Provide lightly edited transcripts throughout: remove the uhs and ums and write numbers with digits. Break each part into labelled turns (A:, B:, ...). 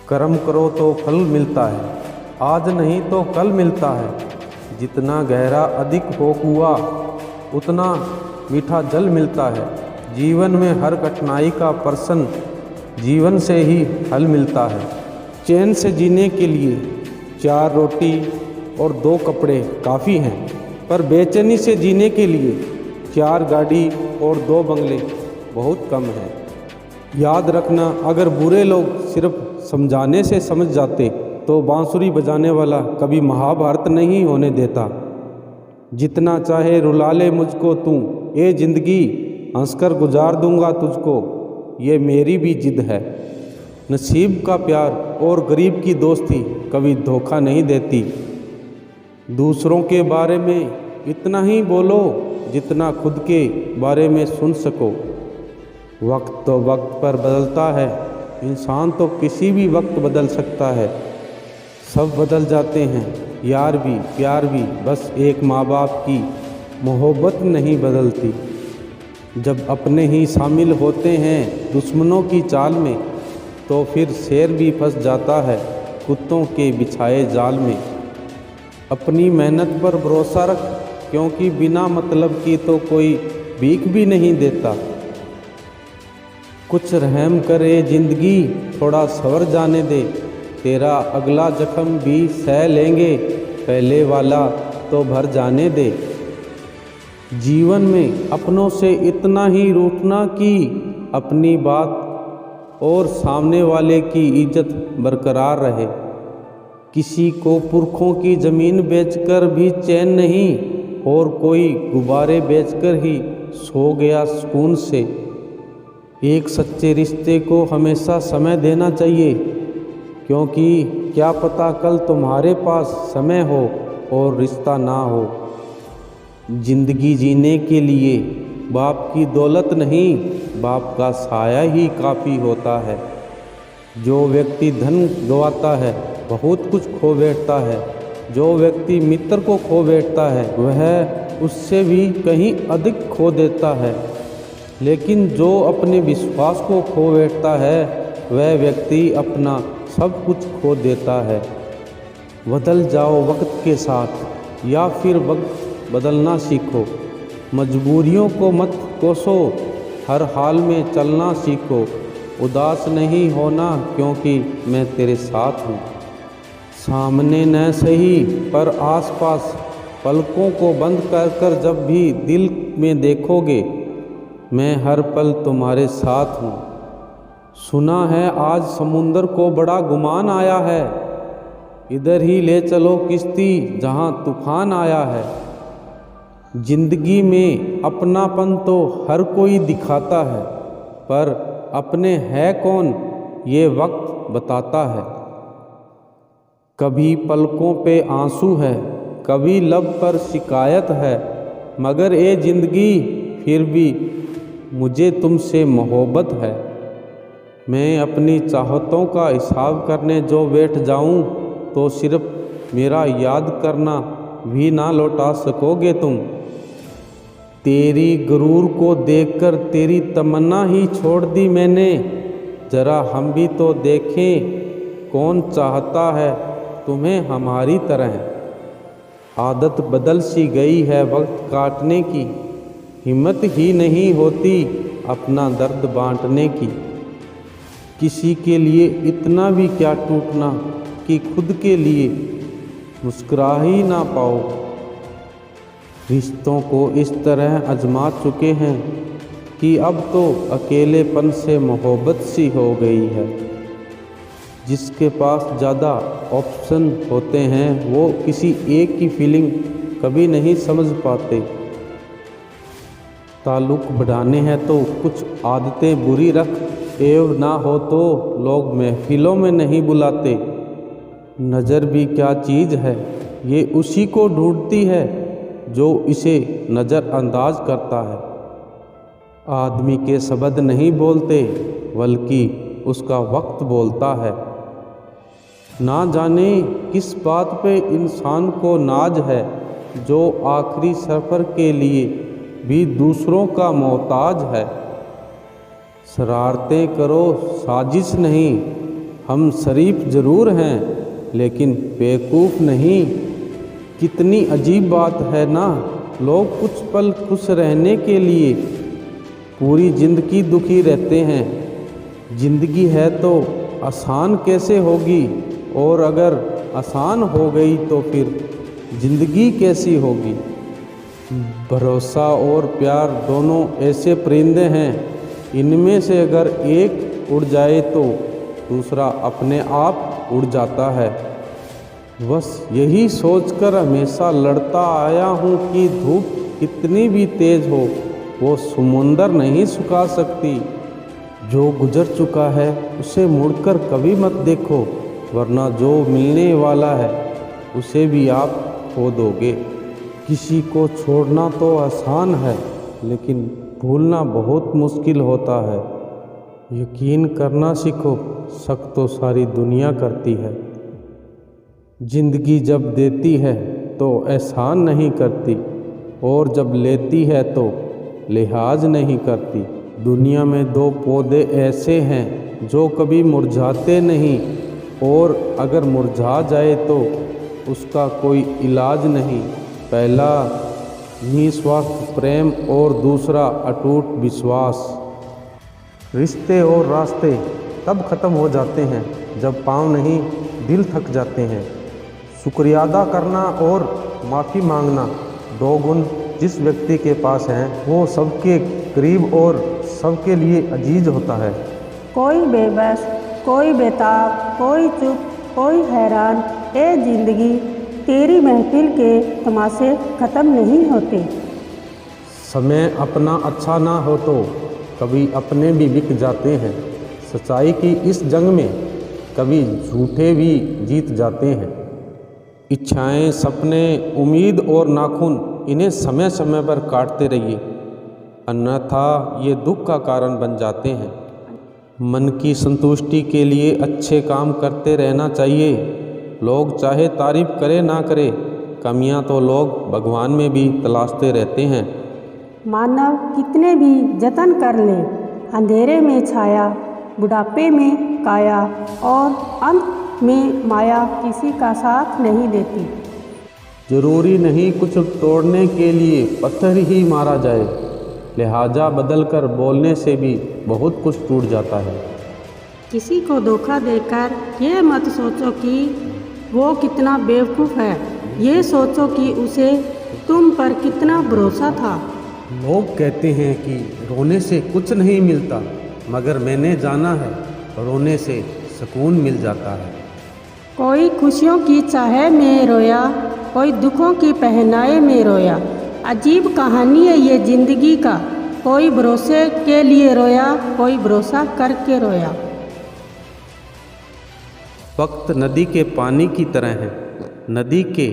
A: कर्म करो तो फल मिलता है, आज नहीं तो कल मिलता है। जितना गहरा अधिक हो कुआं, उतना मीठा जल मिलता है। जीवन में हर कठिनाई का प्रश्न जीवन से ही हल मिलता है। चैन से जीने के लिए 4 रोटी और 2 कपड़े काफ़ी हैं, पर बेचैनी से जीने के लिए 4 गाड़ी और 2 बंगले बहुत कम हैं। याद रखना, अगर बुरे लोग सिर्फ समझाने से समझ जाते तो बांसुरी बजाने वाला कभी महाभारत नहीं होने देता। जितना चाहे रुला ले मुझको तू, ये ज़िंदगी हंसकर गुजार दूंगा तुझको, ये मेरी भी जिद है। नसीब का प्यार और गरीब की दोस्ती कभी धोखा नहीं देती। दूसरों के बारे में इतना ही बोलो जितना खुद के बारे में सुन सको। वक्त तो वक्त पर बदलता है, इंसान तो किसी भी वक्त बदल सकता है। सब बदल जाते हैं, यार भी प्यार भी, बस एक माँ बाप की मोहब्बत नहीं बदलती। जब अपने ही शामिल होते हैं दुश्मनों की चाल में, तो फिर शेर भी फंस जाता है कुत्तों के बिछाए जाल में। अपनी मेहनत पर भरोसा रख, क्योंकि बिना मतलब की तो कोई भीख भी नहीं देता। कुछ रहम करे ज़िंदगी, थोड़ा सवर जाने दे, तेरा अगला जख्म भी सह लेंगे, पहले वाला तो भर जाने दे। जीवन में अपनों से इतना ही रूठना कि अपनी बात और सामने वाले की इज्जत बरकरार रहे। किसी को पुरखों की ज़मीन बेचकर भी चैन नहीं, और कोई गुब्बारे बेचकर ही सो गया सुकून से। एक सच्चे रिश्ते को हमेशा समय देना चाहिए, क्योंकि क्या पता कल तुम्हारे पास समय हो और रिश्ता ना हो। जिंदगी जीने के लिए बाप की दौलत नहीं, बाप का साया ही काफ़ी होता है। जो व्यक्ति धन गंवाता है बहुत कुछ खो बैठता है, जो व्यक्ति मित्र को खो बैठता है वह उससे भी कहीं अधिक खो देता है। लेकिन जो अपने विश्वास को खो बैठता है वह व्यक्ति अपना सब कुछ खो देता है। बदल जाओ वक्त के साथ, या फिर वक्त बदलना सीखो। मजबूरियों को मत कोसो, हर हाल में चलना सीखो। उदास नहीं होना, क्योंकि मैं तेरे साथ हूँ। सामने न सही पर आसपास, पलकों को बंद कर कर जब भी दिल में देखोगे, मैं हर पल तुम्हारे साथ हूँ। सुना है आज समुंदर को बड़ा गुमान आया है, इधर ही ले चलो किश्ती जहाँ तूफान आया है। जिंदगी में अपनापन तो हर कोई दिखाता है, पर अपने है कौन ये वक्त बताता है। कभी पलकों पे आंसू है, कभी लब पर शिकायत है, मगर ये ज़िंदगी फिर भी मुझे तुमसे मोहब्बत है। मैं अपनी चाहतों का हिसाब करने जो बैठ जाऊं, तो सिर्फ मेरा याद करना भी ना लौटा सकोगे तुम। तेरी गुरूर को देखकर तेरी तमन्ना ही छोड़ दी मैंने। ज़रा हम भी तो देखें, कौन चाहता है तुम्हें हमारी तरह। आदत बदल सी गई है वक्त काटने की, हिम्मत ही नहीं होती अपना दर्द बांटने की। किसी के लिए इतना भी क्या टूटना कि खुद के लिए मुस्कुरा ही ना पाओ। रिश्तों को इस तरह आजमा चुके हैं कि अब तो अकेलेपन से मोहब्बत सी हो गई है। जिसके पास ज़्यादा ऑप्शन होते हैं वो किसी एक की फीलिंग कभी नहीं समझ पाते। ताल्लुक़ बढ़ाने हैं तो कुछ आदतें बुरी रख, एव ना हो तो लोग महफिलों में नहीं बुलाते। नज़र भी क्या चीज़ है, ये उसी को ढूंढती है जो इसे नज़रअंदाज करता है। आदमी के शब्द नहीं बोलते, बल्कि उसका वक्त बोलता है। ना जाने किस बात पे इंसान को नाज है, जो आखिरी सफ़र के लिए भी दूसरों का मोहताज है। शरारतें करो साजिश नहीं, हम शरीफ जरूर हैं लेकिन बेवकूफ़ नहीं। कितनी अजीब बात है ना, लोग कुछ पल खुश रहने के लिए पूरी ज़िंदगी दुखी रहते हैं। ज़िंदगी है तो आसान कैसे होगी, और अगर आसान हो गई तो फिर ज़िंदगी कैसी होगी। भरोसा और प्यार दोनों ऐसे परिंदे हैं, इनमें से अगर एक उड़ जाए तो दूसरा अपने आप उड़ जाता है। बस यही सोचकर हमेशा लड़ता आया हूँ कि धूप कितनी भी तेज़ हो वो समुंदर नहीं सुखा सकती। जो गुजर चुका है उसे मुड़कर कभी मत देखो, वरना जो मिलने वाला है उसे भी आप खो दोगे। किसी को छोड़ना तो आसान है लेकिन भूलना बहुत मुश्किल होता है। यकीन करना सीखो, शक तो सारी दुनिया करती है। ज़िंदगी जब देती है तो एहसान नहीं करती, और जब लेती है तो लिहाज नहीं करती। दुनिया में दो पौधे ऐसे हैं जो कभी मुरझाते नहीं, और अगर मुरझा जाए तो उसका कोई इलाज नहीं। पहला निस्वार्थ प्रेम और दूसरा अटूट विश्वास। रिश्ते और रास्ते तब ख़त्म हो जाते हैं जब पाँव नहीं दिल थक जाते हैं। शुक्रिया अदा करना और माफ़ी मांगना दो गुण जिस व्यक्ति के पास हैं वो सबके करीब और सबके लिए अजीज होता है।
B: कोई बेबस, कोई बेताब, कोई चुप, कोई हैरान। ए जिंदगी, तेरी महफिल के तमाशे ख़त्म नहीं होते।
A: समय अपना अच्छा ना हो तो कभी अपने भी बिक जाते हैं। सच्चाई की इस जंग में कभी झूठे भी जीत जाते हैं। इच्छाएं, सपने, उम्मीद और नाखून, इन्हें समय समय पर काटते रहिए, अन्यथा ये दुख का कारण बन जाते हैं। मन की संतुष्टि के लिए अच्छे काम करते रहना चाहिए। लोग चाहे तारीफ करे ना करे, कमियां तो लोग भगवान में भी तलाशते रहते हैं।
B: मानव कितने भी जतन कर ले, अंधेरे में छाया, बुढ़ापे में काया, और अंत में माया किसी का साथ नहीं देती।
A: जरूरी नहीं कुछ तोड़ने के लिए पत्थर ही मारा जाए, लिहाजा बदल कर बोलने से भी बहुत कुछ टूट जाता है।
B: किसी को धोखा देकर ये मत सोचो कि वो कितना बेवकूफ़ है, ये सोचो कि उसे तुम पर कितना भरोसा था।
A: लोग कहते हैं कि रोने से कुछ नहीं मिलता, मगर मैंने जाना है रोने से सुकून मिल जाता है।
B: कोई खुशियों की चाह में रोया, कोई दुखों की पहनाए में रोया। अजीब कहानी है ये ज़िंदगी का, कोई भरोसे के लिए रोया, कोई भरोसा करके रोया।
A: वक्त नदी के पानी की तरह है। नदी के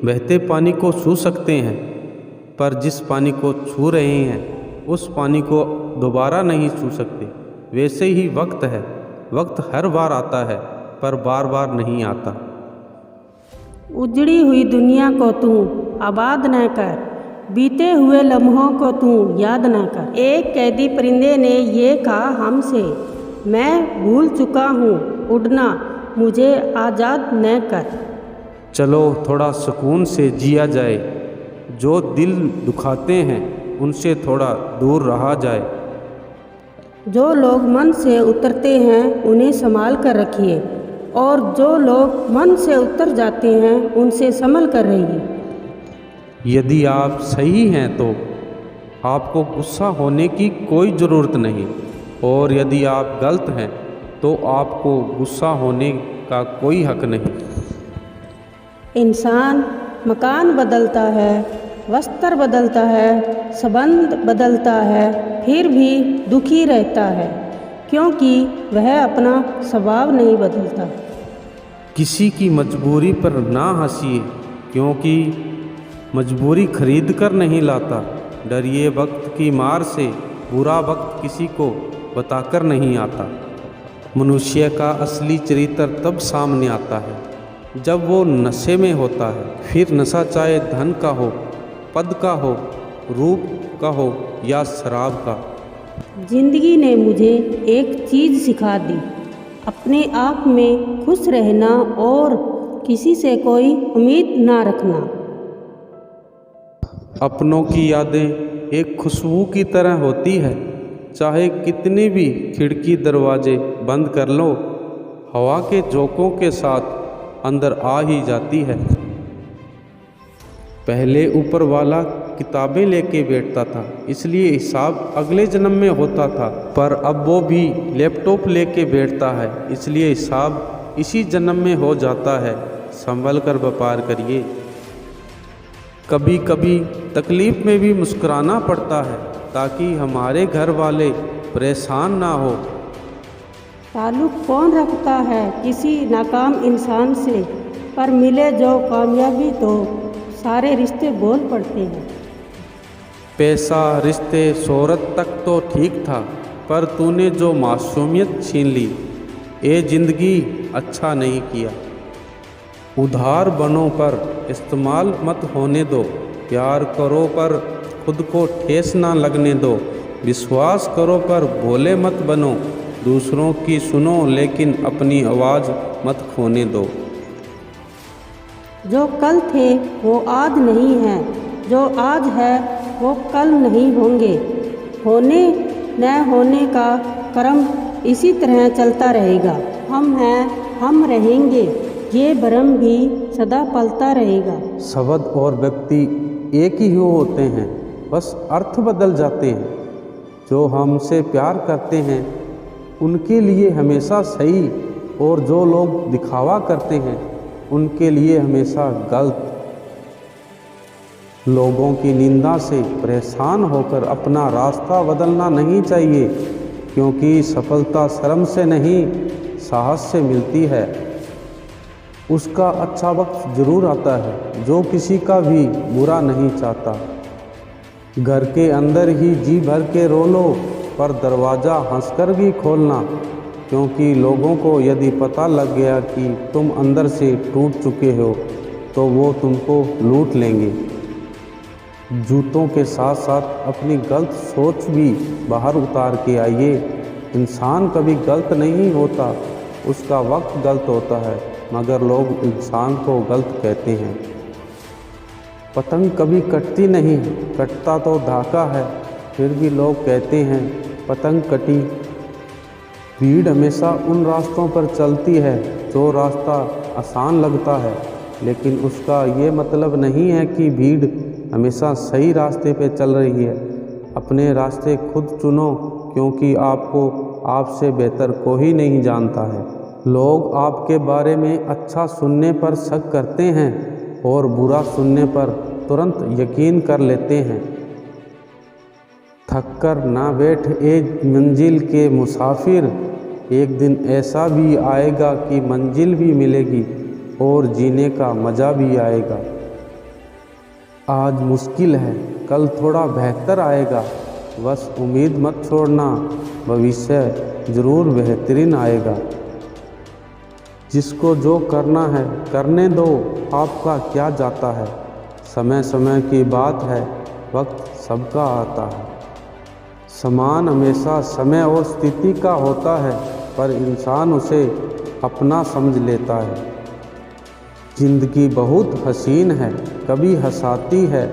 A: बहते पानी को छू सकते हैं, पर जिस पानी को छू रहे हैं उस पानी को दोबारा नहीं छू सकते। वैसे ही वक्त है, वक्त हर बार आता है पर बार बार नहीं आता।
B: उजड़ी हुई दुनिया को तू आबाद न कर, बीते हुए लम्हों को तू याद न कर। एक कैदी परिंदे ने ये कहा हमसे, मैं भूल चुका हूँ उड़ना, मुझे आज़ाद न कर।
A: चलो थोड़ा सुकून से जिया जाए, जो दिल दुखाते हैं उनसे थोड़ा दूर रहा जाए।
B: जो लोग मन से उतरते हैं उन्हें संभाल कर रखिए, और जो लोग मन से उतर जाते हैं उनसे संभल कर रहिए।
A: यदि आप सही हैं तो आपको गुस्सा होने की कोई ज़रूरत नहीं, और यदि आप गलत हैं तो आपको गुस्सा होने का कोई हक नहीं।
B: इंसान मकान बदलता है, वस्त्र बदलता है, संबंध बदलता है, फिर भी दुखी रहता है, क्योंकि वह अपना स्वभाव नहीं बदलता।
A: किसी की मजबूरी पर ना हंसिए, क्योंकि मजबूरी खरीद कर नहीं लाता। डरिए वक्त की मार से, बुरा वक्त किसी को बताकर नहीं आता। मनुष्य का असली चरित्र तब सामने आता है जब वो नशे में होता है। फिर नशा चाहे धन का हो, पद का हो, रूप का हो या शराब का।
B: जिंदगी ने मुझे एक चीज़ सिखा दी, अपने आप में खुश रहना और किसी से कोई उम्मीद ना रखना।
A: अपनों की यादें एक खुशबू की तरह होती है, चाहे कितनी भी खिड़की दरवाजे बंद कर लो, हवा के झोंकों के साथ अंदर आ ही जाती है। पहले ऊपर वाला किताबें लेके बैठता था, इसलिए हिसाब अगले जन्म में होता था, पर अब वो भी लैपटॉप लेके बैठता है, इसलिए हिसाब इसी जन्म में हो जाता है। संभल कर व्यापार करिए। कभी कभी तकलीफ़ में भी मुस्कुराना पड़ता है ताकि हमारे घर वाले परेशान ना हो।
B: ताल्लुक़ कौन रखता है किसी नाकाम इंसान से, पर मिले जो कामयाबी तो सारे रिश्ते बोल पड़ते हैं।
A: पैसा, रिश्ते, शोहरत तक तो ठीक था, पर तूने जो मासूमियत छीन ली, ये ज़िंदगी अच्छा नहीं किया। उधार बनो पर इस्तेमाल मत होने दो, प्यार करो पर खुद को ठेस ना लगने दो, विश्वास करो पर भोले मत बनो, दूसरों की सुनो लेकिन अपनी आवाज़ मत खोने दो।
B: जो कल थे वो आज नहीं है, जो आज है वो कल नहीं होंगे। होने न होने का क्रम इसी तरह चलता रहेगा। हम हैं, हम रहेंगे, ये भ्रम भी सदा पलता रहेगा।
A: शब्द और व्यक्ति एक ही होते हैं, बस अर्थ बदल जाते हैं। जो हमसे प्यार करते हैं उनके लिए हमेशा सही, और जो लोग दिखावा करते हैं उनके लिए हमेशा गलत। लोगों की निंदा से परेशान होकर अपना रास्ता बदलना नहीं चाहिए, क्योंकि सफलता शर्म से नहीं, साहस से मिलती है। उसका अच्छा वक्त ज़रूर आता है जो किसी का भी बुरा नहीं चाहता। घर के अंदर ही जी भर के रो लो, पर दरवाज़ा हंसकर भी खोलना, क्योंकि लोगों को यदि पता लग गया कि तुम अंदर से टूट चुके हो तो वो तुमको लूट लेंगे। जूतों के साथ साथ अपनी गलत सोच भी बाहर उतार के आइए। इंसान कभी गलत नहीं होता, उसका वक्त गलत होता है, मगर लोग इंसान को गलत कहते हैं। पतंग कभी कटती नहीं, कटता तो धागा है, फिर भी लोग कहते हैं पतंग कटी। भीड़ हमेशा उन रास्तों पर चलती है जो रास्ता आसान लगता है, लेकिन उसका ये मतलब नहीं है कि भीड़ हमेशा सही रास्ते पे चल रही है। अपने रास्ते खुद चुनो, क्योंकि आपको आपसे बेहतर कोई नहीं जानता है। लोग आपके बारे में अच्छा सुनने पर शक करते हैं और बुरा सुनने पर तुरंत यकीन कर लेते हैं। थक कर ना बैठ ए मंजिल के मुसाफिर, एक दिन ऐसा भी आएगा कि मंजिल भी मिलेगी और जीने का मज़ा भी आएगा। आज मुश्किल है, कल थोड़ा बेहतर आएगा, बस उम्मीद मत छोड़ना, भविष्य ज़रूर बेहतरीन आएगा। जिसको जो करना है करने दो, आपका क्या जाता है। समय समय की बात है, वक्त सबका आता है। समान हमेशा समय और स्थिति का होता है, पर इंसान उसे अपना समझ लेता है। ज़िंदगी बहुत हसीन है, कभी हंसाती है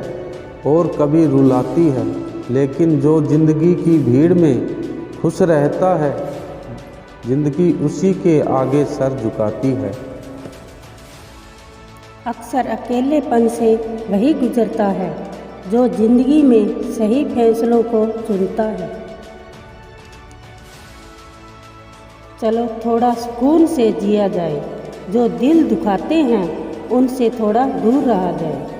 A: और कभी रुलाती है, लेकिन जो ज़िंदगी की भीड़ में खुश रहता है, ज़िंदगी उसी के आगे सर झुकाती है।
B: अक्सर अकेलेपन से वही गुजरता है जो ज़िंदगी में सही फैसलों को चुनता है। चलो थोड़ा सुकून से जिया जाए, जो दिल दुखाते हैं उनसे थोड़ा दूर रहा जाए।